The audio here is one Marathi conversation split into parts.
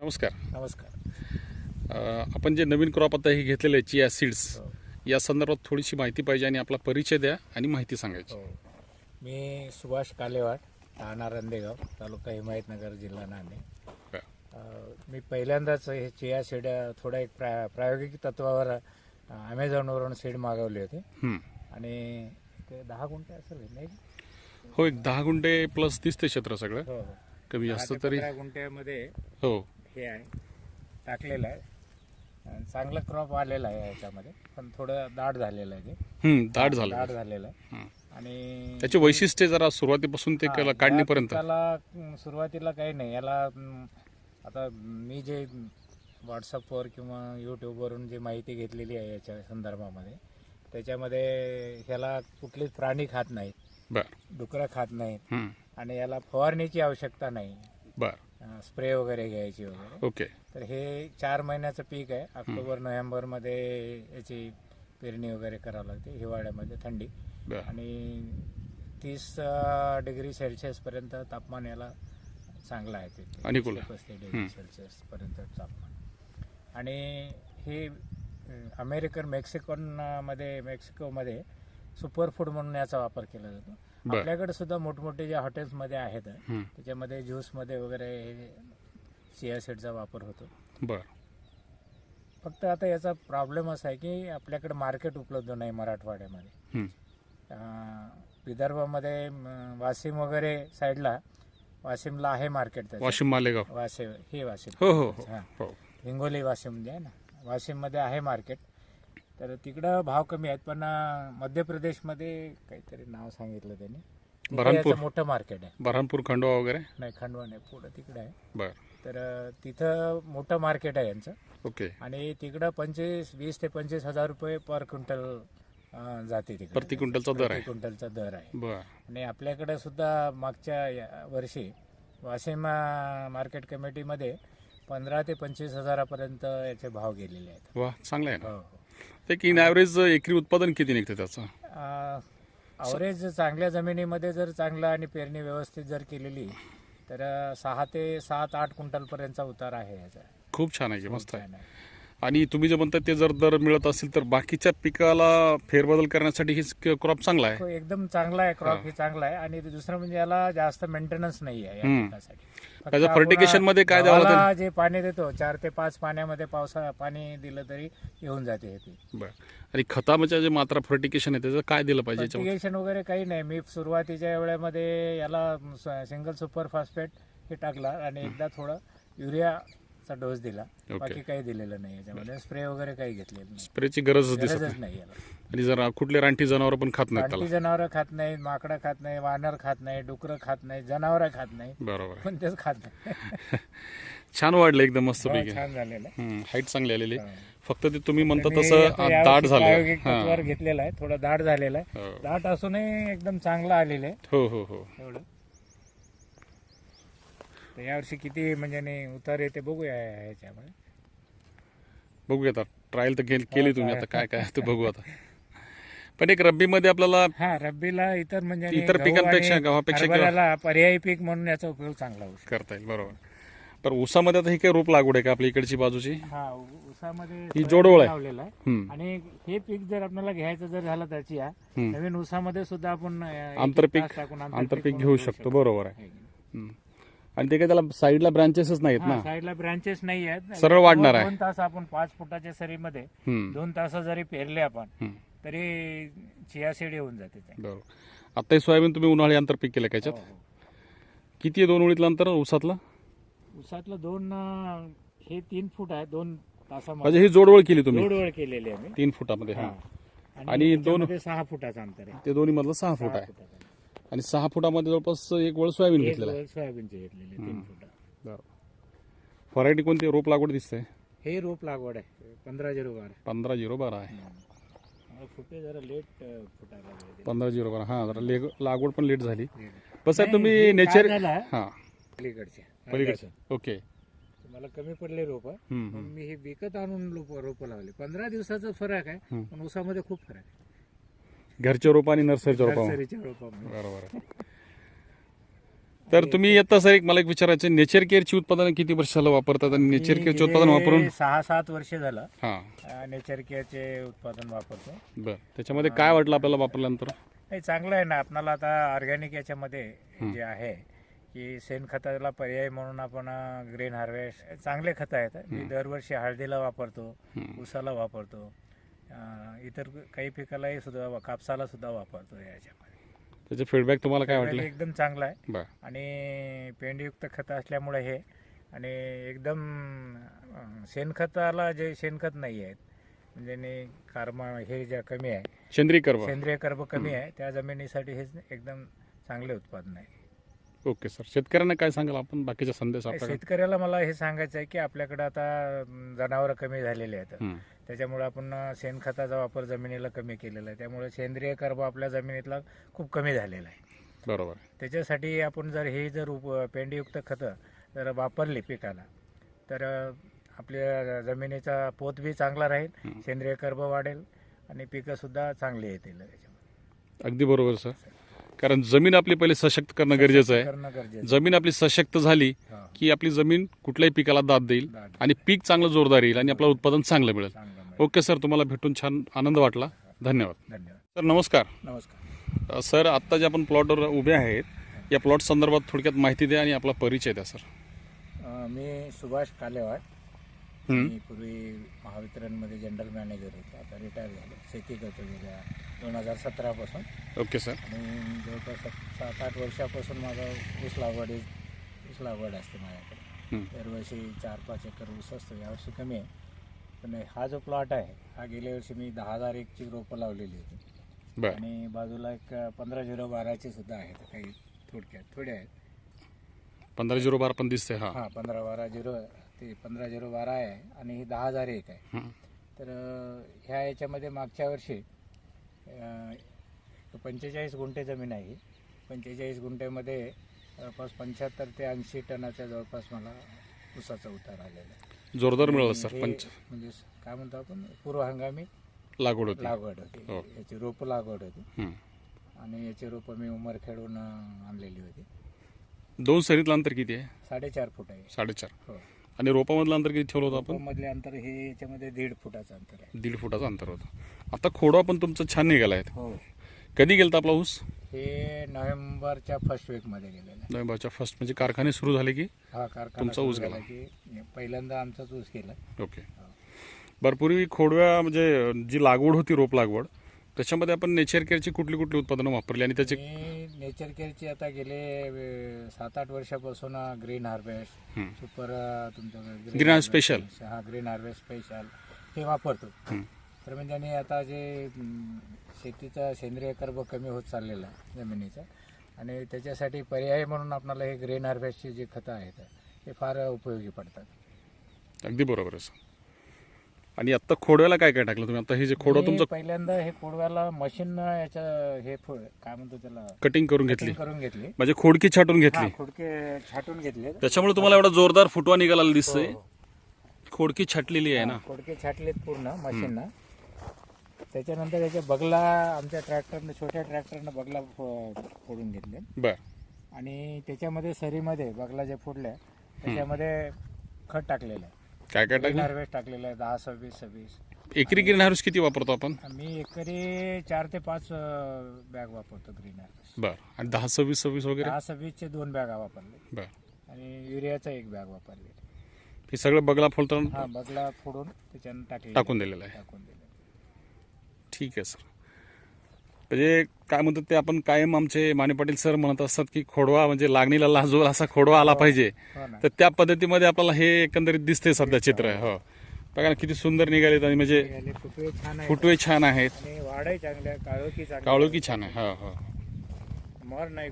नमस्कार. नमस्कार. आपण जे नवीन क्रॉप आता हे घेतलेलं आहे चिया सीड्स, हो. या संदर्भात थोडीशी माहिती पाहिजे आणि आपला परिचय द्या आणि माहिती सांगायची. हो. मी सुभाष कालेवाड, राहणार रंदेगाव, तालुका हिमायतनगर, जिल्हा नांदेड. मी पहिल्यांदाच हे चिया सीड थोडा एक प्रायोगिक तत्वावर अमेझॉनवरून सीड मागवले होते आणि ते 10 गुंठे असेल नाही. हो, एक 10 गुंठे प्लस दिसते क्षेत्र सगळं. हो. कमी जास्त तरी 15 गुंठ्यामध्ये हो हे आहे टाकलेलं आहे. चांगला क्रॉप आलेला आहे याच्यामध्ये, पण थोडं दाट झालेलं आहे ते. दाट दाट झालं. झालेलं आहे आणि त्याचे वैशिष्ट्य जरा सुरुवातीपासून ते काढणीपर्यंत. त्याला सुरुवातीला काही नाही. याला आता मी जे व्हॉट्सअपवर किंवा यूट्यूबवरून जी माहिती घेतलेली आहे याच्या संदर्भामध्ये, त्याच्यामध्ये ह्याला कुठलेच प्राणी खात नाहीत, बरं डुकरं खात नाहीत आणि याला फवारणीची आवश्यकता नाही, बरं स्प्रे वगैरे घ्यायची वगैरे. ओके. तर हे 4 महिन्याचं पीक आहे. ऑक्टोबर नोव्हेंबरमध्ये याची पेरणी वगैरे करावं लागते, हिवाळ्यामध्ये थंडी. बरं आणि 30 डिग्री सेल्सिअसपर्यंत तापमान याला चांगलं आहे. ते अनुकूल 35 डिग्री सेल्सिअसपर्यंत तापमान. आणि हे अमेरिकन मेक्सिकोमध्ये सुपर फूड म्हणून याचा वापर केला जातो. आपल्याकडे सुद्धा मोठमोठे जे हॉटेल्समध्ये आहेत त्याच्यामध्ये ज्यूसमध्ये वगैरे हे चिया सीडचा वापर होतो. बरं. फक्त आता याचा प्रॉब्लेम असा आहे की आपल्याकडे मार्केट उपलब्ध नाही मराठवाड्यामध्ये. विदर्भामध्ये वाशिम वगैरे साईडला, वाशिमला आहे मार्केट. वाशिम मालेगाव वाशिम हो हो हो हिंगोली वाशिम जे आहे ना, वाशिममध्ये आहे मार्केट. तर तिकडं भाव कमी आहेत. पण मध्य प्रदेशमध्ये काहीतरी नाव सांगितलं त्यांनी, बऱ्हाणपूर मोठं मार्केट आहे. बऱ्हाणपूर खंडवा वगैरे. नाही, खंडवा नाही, पुढं तिकडे आहे. बरं. तर तिथं मोठं मार्केट आहे यांचं. ओके. आणि तिकडं 20 ते 25 हजार रुपये पर क्विंटल जाते तिकडे. प्रति क्विंटलचा दर आहे. क्विंटलचा दर आहे. बरं. आणि आपल्याकडे सुद्धा मागच्या वर्षी वाशिम मार्केट कमिटीमध्ये 15 ते 25 हजारापर्यंत याचे भाव गेलेले आहेत. वा, चांगलं आहे ना. हो. एक इन ॲव्हरेज एकरी उत्पादन किती निघते त्याचं? ॲव्हरेज चांगल्या जमिनीमध्ये जर चांगलं आणि पेरणी व्यवस्थित जर केलेली तर 6 ते 7-8 क्विंटलपर्यंतचा उतार आहे याचा. खूप छान आहे, मस्त आहे. आणि तुम्ही जे म्हणता ते जर दर मिळत असेल तर बाकीच्या पिकाला फेरबदल करण्यासाठी ही क्रॉप चांगला आहे. एकदम चांगला आहे क्रॉप, हे चांगला आहे. आणि दुसरं म्हणजे याला जास्त मेंटेनन्स नाही आहे या पिकासाठी. त्याचं फर्टिगेशन मध्ये काय द्यावं लागेल? जे पाणी देतो 4 ते 5 पाण्यामध्ये पाणी दिलं तरी येऊन जाते हे पीक. बरं. आणि खतामध्ये जे मात्रा फर्टिगेशन आहे त्याचं काय दिलं पाहिजे? फर्टिगेशन वगैरे काही नाही. मी सुरुवातीच्या वेळेमध्ये याला सिंगल सुपर फॉस्फेट हे टाकला आणि एकदा थोडं युरियाचा डोस दिला. बाकी काही दिलेलं नाही याच्यामध्ये. स्प्रे वगैरे काही घेतलेलं नाही. स्प्रेची गरजच नाही याला. आणि जरा कुठले रानटी जनावर पण खात नाहीत रानटी जनावरं खात नाही, माकडं खात नाही, वानर खात नाही, डुकरं खात नाही, जनावरं खात नाही. बरोबर. पण तेच खात नाही. छान वाढलं एकदम मस्त पैकी. छान झालेलं. हाईट चांगली आलेली. फक्त ते तुम्ही म्हणता तसं दाट झालं. प्रायोगिक तत्वावर घेतलेला आहे. थोडं दाट झालेला आहे. दाट असूनही एकदम चांगलं आलेलं आहे. हो हो हो. एवढं. तर यावर्षी किती म्हणजे उतार येते बघूया ह्याच्यामध्ये. बघूया आता. ट्रायल तर केली तुम्ही, आता काय काय ते बघू आता. पण एक रब्बीमध्ये आपल्याला रब्बीला इतर म्हणजे इतर पिकांपेक्षा गव्हापेक्षा पर्यायी पीक म्हणून याचा उपयोग चांगला होऊ शकतो. करता येईल. बरोबर. पण ऊसामध्ये आता ही काही रोप लागवड आहे का आपल्या इकडची बाजूची? ऊसामध्ये ही जोडवळ आहे. लावलेला आहे. आणि हे पीक जर आपल्याला घ्यायचं जर झालं त्याची नवीन ऊसामध्ये सुद्धा आपण आंतरपीक घेऊ शकतो. बरोबर आहे. आणि ते काय त्याला साईडला ब्रांचेसच नाहीत ना? साईडला ब्रांचेस नाही आहेत. सरळ वाढणार आहे. 2 तास आपण 5 फुटाच्या सरीमध्ये 2 तास जरी पेरले आपण तरी चिया सीड येऊन जाते. बरोबर. आता हे सोयाबीन तुम्ही उन्हाळी आंतरपीक केलं का याच्यात? किती आहे 2 ओळीतलं अंतर ऊसातलं? 2 हे 3 फूट आहे. 2 तासामध्ये म्हणजे ही जोडवळ केली तुम्ही? जोडवळ केलेली आहे 3 फुटामध्ये. आणि 6 फुटाचं अंतर आहे. ते दोन्ही मधलं 6 फूट आहे. आणि 6 फुटामध्ये जवळपास एक वळ सोयाबीन घेतलेलं आहे. सोयाबीनचे घेतलेले 3 फुट. बरोबर. व्हरायटी कोणती? रोप लागवड दिसते? हे रोप लागवड आहे 15-0-12. 15-0-12 आहे. फुटे जरा लेट फुटायला. 15-0-12. हा, जरा लागवड पण लेट झाली. बस आहे तुम्ही नेचर पलीकडचे. ओके. मला कमी पडले रोप. मी हे विकत आणून रोप लावले. 15 दिवसाचा फरक आहे, पण ऊसामध्ये खूप फरक आहे. घरच्या रोप आणि नर्सरीच्या रोप. नर्सरीच्या रोपामध्ये. बरोबर. तर तुम्ही आता सर मला एक विचारायचं, नेचर केअरची उत्पादनं किती वर्षाला वापरतात आणि नेचर केअरचे उत्पादन वापरून? 6-7 वर्ष झालं हां, नेचर केअरचे उत्पादन वापरतो. बरं. त्याच्यामध्ये काय वाटलं आपल्याला वापरल्यानंतर? नाही, चांगलं आहे ना. आपणाला आता ऑर्गॅनिक याच्यामध्ये जे आहे की शेणखताला पर्याय म्हणून आपण ग्रेन हार्वेस्ट चांगले खत आहेत. मी दरवर्षी हळदीला वापरतो, ऊसाला वापरतो, इतर काही पिकालाही सुद्धा, कापसाला सुद्धा वापरतो याच्यामध्ये. त्याचे फीडबॅक तुम्हाला काय वाटले? एकदम चांगला आहे बरं. आणि पेंडयुक्त खत असल्यामुळे हे, आणि एकदम शेणखताला जे शेणखत नाही आहेत म्हणजे कर्म हे जे कमी आहे, सेंद्रिय कर्ब. सेंद्रिय कर्ब कमी आहे, त्या जमिनीसाठी हे एकदम चांगले उत्पादन आहे. ओके सर, शेतकऱ्यांना काय सांगाल आपण, बाकीचा संदेश आपल्याकडे? शेतकऱ्याला मला हे सांगायचं आहे की आपल्याकडे आता जनावरं कमी झालेले आहेत, त्याच्यामुळे आपण शेणखताचा वापर जमिनीला कमी केलेला आहे. त्यामुळे सेंद्रिय कर्ब आपल्या जमिनीतला खूप कमी झालेला आहे. बरोबर. त्याच्यासाठी आपण जर हे पेंडयुक्त खतं जर वापरली पिकाला तर आपल्या जमिनीचा पोत बी चांगला राहील, सेंद्रिय कर्ब वाढेल आणि पिकं सुद्धा चांगली येतील त्याच्यामध्ये. अगदी बरोबर सर, कारण जमीन आपली पहिले सशक्त करणं गरजेचं आहे. जमीन आपली सशक्त झाली की आपली जमीन कुठल्याही पिकाला दाद देईल आणि पीक चांगलं जोरदार येईल आणि आपलं उत्पादन चांगलं मिळेल. ओके सर, तुम्हाला भेटून छान आनंद वाटला. धन्यवाद. धन्यवाद सर. नमस्कार. नमस्कार सर, आत्ता जे आपण प्लॉटवर उभे आहेत, या प्लॉट संदर्भात थोडक्यात माहिती द्या आणि आपला परिचय द्या सर. मी सुभाष कालेवाड. मी पूर्वी महावितरणमध्ये जनरल मॅनेजर होतो, आता रिटायर झालो. शेती करतो गेल्या 2017 पासून. Okay sir. आणि जवळपास 7-8 वर्षापासून माझा ऊस लागवड असते माझ्याकडे. दरवर्षी 4-5 एकर ऊस असतो. यावर्षी कमी आहे, पण हा जो प्लॉट आहे हा गेल्या वर्षी मी 10,001ची रोपं लावलेली होती. आणि बाजूला एक 15-0-12ची सुद्धा आहेत, काही थोडे आहेत. 15-0-12 पण दिसते. हां, 15-0-12 आहे आणि ही 10,001 आहे. तर ह्या याच्यामध्ये मागच्या वर्षी 45 गुंठे जमीन आहे. 45 गुंठ्यामध्ये जवळपास 75 ते 80 टनाच्या जवळपास मला ऊसाचा उतार आलेला आहे. जोरदार मिळाला सर. म्हणजे काय म्हणतो आपण, पूर्व हंगामी लागवड होती. याची रोपं लागवड होती आणि याची रोपं मी उमरखेडून आणलेली होती. 2 सरीतलं अंतर किती आहे? 4.5 फूट आहे. 4.5. हो. आणि रोपामधलं अंतर किती ठेवलं होतं आपण? मधले अंतर हे याच्यामध्ये 1.5 फुटाचं अंतर आहे. 1.5 फुटाचं अंतर होतं. आता खोडवा पण तुमचं छान निघाला आहे. हो. कधी गेलता आपला ऊस? हे नोव्हेंबरच्या फर्स्ट वीकमध्ये गेलेलं आहे. नोव्हेंबरच्या फर्स्ट म्हणजे कारखाने सुरू झाले की कारखाना तुमचा ऊस गेला की पहिल्यांदा आमचाच ऊस गेला. ओके. बरं, पूर्वी खोडव्या म्हणजे जी लागवड होती, रोप लागवड, त्याच्यामध्ये आपण नेचर केअरची कुठली उत्पादनं वापरली आणि त्याचे? नेचर केअरची आता गेले 7-8 वर्षापासून ग्रीन हार्वेस्ट सुपर, तुमचं green harvest special. Green harvest special हे वापरतो. तर म्हणजे आता जे शेतीचा सेंद्रिय कर्ब कमी होत चाललेला आहे जमिनीचा, आणि त्याच्यासाठी पर्याय म्हणून आपल्याला हे ग्रीन हार्वेस्टची जी खतं आहेत ते फार उपयोगी पडतात. अगदी बरोबर आहे सर. आणि आता खोडव्याला काय काय टाकलं तुम्ही? आता हे जे खोडवा तुमचं पहिल्यांदा हे खोडव्याला मशीन हे काय म्हणतो त्याला, कटिंग करून घेतली म्हणजे खोडकी छाटून घेतली. खोडके छाटून घेतले, त्याच्यामुळे तुम्हाला एवढा जोरदार फुटवा निघाला दिसतोय. खोडकी छाटलेली आहे ना? खोडके छाटलेत पूर्ण मशीननं. त्याच्यानंतर याच्या बगला आमच्या ट्रॅक्टरने, छोट्या ट्रॅक्टरनं बगला फोडून घेतले. बर. आणि त्याच्यामध्ये सरीमध्ये बगला जे फोडल्या त्याच्यामध्ये खत टाकलेलं आहे. काय काय टाकलं? हार्वेस्ट टाकलेलं आहे 10-26. एकरी ग्रीन हार्वेस्ट किती वापरतो आपण? मी एकरी 4 ते 5 बॅग वापरतो ग्रीन हार्वेस्ट. बर. आणि 10-26 वगैरे? 10-26चे 2 बॅगा वापरले. बर. आणि युरियाचा 1 बॅग वापरले. हे सगळं बगला फोडताना? बगला फोडून त्याच्यानं टाकून दिलेलं आहे. ठीक आहे सर. म्हणजे काय म्हणतात ते, आपण कायम आमचे माने पाटील सर म्हणत असतात की खोडवा म्हणजे लागणीला लाजवल असा खोडवा आला पाहिजे. तर त्या पद्धतीमध्ये आपल्याला हे एकंदरीत दिसते सध्या चित्र. हो, बघा ना किती सुंदर निघालेत. आणि म्हणजे फुटवे छान आहेत, वाढही चांगल्या, काळोखी छान आहे. हो हो, मर नाही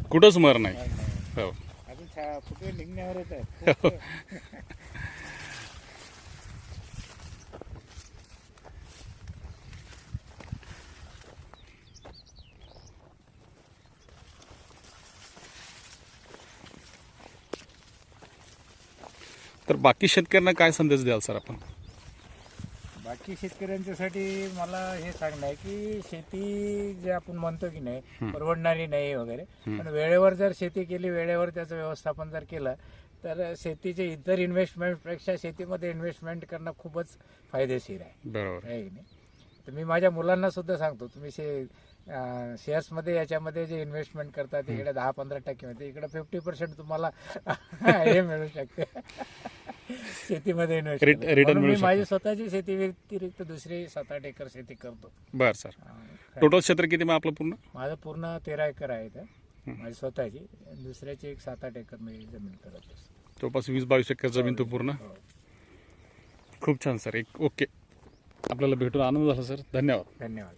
कुठंच मर नाही. हो, अजून फुटवे निघण्यावरच आहे. तर बाकी शेतकऱ्यांना काय संदेश द्याल सर आपण? बाकी शेतकऱ्यांच्यासाठी मला हे सांगणं आहे की शेती जे आपण म्हणतो की नाही परवडणारी नाही वगैरे, पण वेळेवर जर शेती केली, वेळेवर त्याचं व्यवस्थापन जर केलं तर शेतीचे इतर इन्व्हेस्टमेंटपेक्षा शेतीमध्ये इन्व्हेस्टमेंट करणं खूपच फायदेशीर आहे. बरोबर. आहे की नाही? तर मी माझ्या मुलांना सुद्धा सांगतो, तुम्ही शेअर्समध्ये याच्यामध्ये जे इन्व्हेस्टमेंट करतात तिकडे 10-15% होते, इकडे 50% तुम्हाला हे मिळू शकते शेतीमध्ये इन्व्हेस्ट. रिटर्न मिळू मी शकतं. माझी स्वतःची शेती व्यतिरिक्त दुसरी 7-8 एकर शेती करतो. बर सर. टोटल क्षेत्र किती मग आपलं पूर्ण? माझं पूर्ण 13 एकर आहे इथं, माझी स्वतःची. दुसऱ्याची एक 7-8 एकर मी जमीन करत असतो. जवळपास 20-22 एकर जमीन तो पूर्ण. हो. खूप छान सर. ओके, आपल्याला भेटून आनंद झाला सर. धन्यवाद. धन्यवाद.